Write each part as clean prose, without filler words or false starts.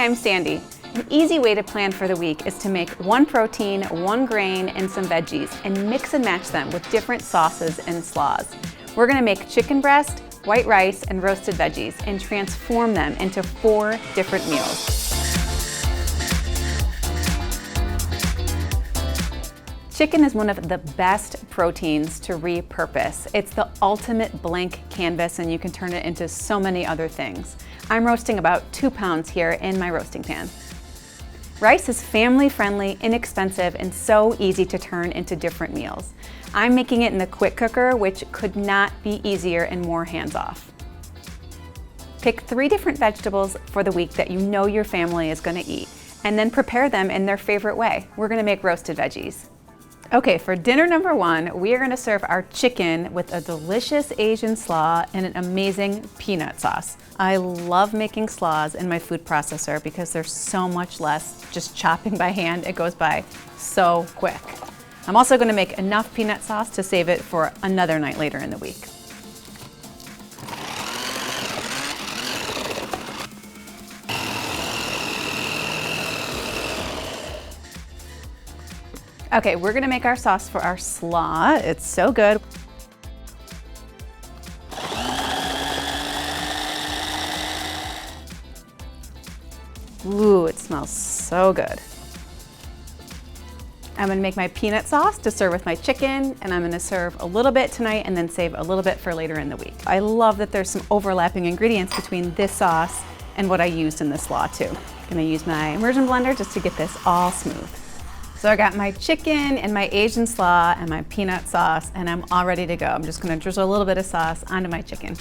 Hi, I'm Sandy. An easy way to plan for the week is to make one protein, one grain, and some veggies, and mix and match them with different sauces and slaws. We're gonna make chicken breast, white rice, and roasted veggies, and transform them into 4 different meals. Chicken is one of the best proteins to repurpose. It's the ultimate blank canvas, and you can turn it into so many other things. I'm roasting about 2 pounds here in my roasting pan. Rice is family-friendly, inexpensive, and so easy to turn into different meals. I'm making it in the quick cooker, which could not be easier and more hands-off. Pick 3 different vegetables for the week that you know your family is gonna eat, and then prepare them in their favorite way. We're gonna make roasted veggies. Okay, for dinner number 1, we are gonna serve our chicken with a delicious Asian slaw and an amazing peanut sauce. I love making slaws in my food processor because there's so much less just chopping by hand. It goes by so quick. I'm also gonna make enough peanut sauce to save it for another night later in the week. Okay, we're gonna make our sauce for our slaw. It's so good. Ooh, it smells so good. I'm gonna make my peanut sauce to serve with my chicken, and I'm gonna serve a little bit tonight and then save a little bit for later in the week. I love that there's some overlapping ingredients between this sauce and what I used in the slaw too. I'm gonna use my immersion blender just to get this all smooth. So I got my chicken and my Asian slaw and my peanut sauce, and I'm all ready to go. I'm just gonna drizzle a little bit of sauce onto my chicken.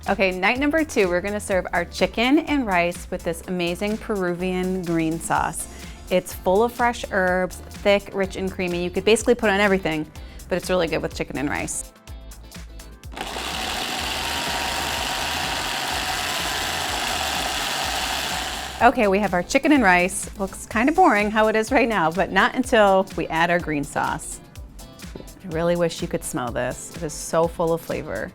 Okay, night number 2, we're gonna serve our chicken and rice with this amazing Peruvian green sauce. It's full of fresh herbs, thick, rich, and creamy. You could basically put on everything, but it's really good with chicken and rice. Okay, we have our chicken and rice. Looks kind of boring how it is right now, but not until we add our green sauce. I really wish you could smell this. It is so full of flavor.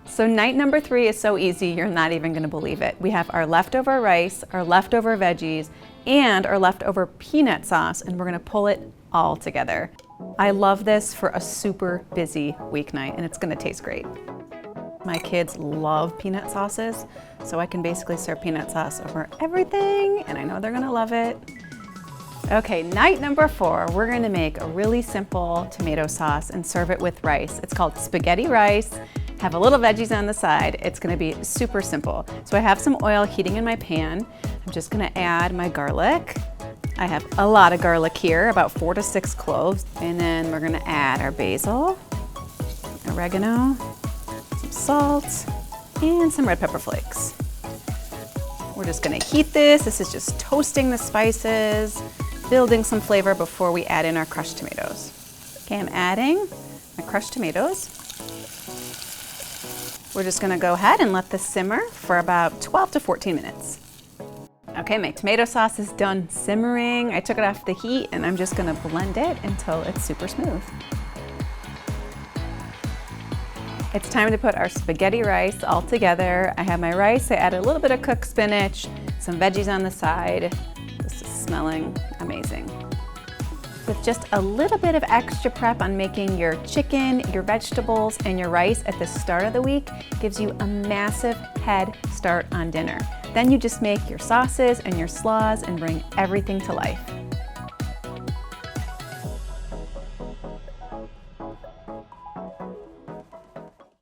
So night number 3 is so easy, you're not even gonna believe it. We have our leftover rice, our leftover veggies, and our leftover peanut sauce, and we're gonna pull it all together. I love this for a super busy weeknight, and it's gonna taste great. My kids love peanut sauces, so I can basically serve peanut sauce over everything, and I know they're gonna love it. Okay, night number 4, we're gonna make a really simple tomato sauce and serve it with rice. It's called spaghetti rice. Have a little veggies on the side. It's gonna be super simple. So I have some oil heating in my pan. I'm just gonna add my garlic. I have a lot of garlic here, about 4 to 6 cloves. And then we're gonna add our basil, oregano, some salt, and some red pepper flakes. We're just gonna heat this. This is just toasting the spices, building some flavor before we add in our crushed tomatoes. Okay, I'm adding my crushed tomatoes. We're just gonna go ahead and let this simmer for about 12 to 14 minutes. Okay, my tomato sauce is done simmering. I took it off the heat, and I'm just gonna blend it until it's super smooth. It's time to put our spaghetti rice all together. I have my rice, I added a little bit of cooked spinach, some veggies on the side. This is smelling amazing. With just a little bit of extra prep on making your chicken, your vegetables, and your rice at the start of the week gives you a massive head start on dinner. Then you just make your sauces and your slaws and bring everything to life.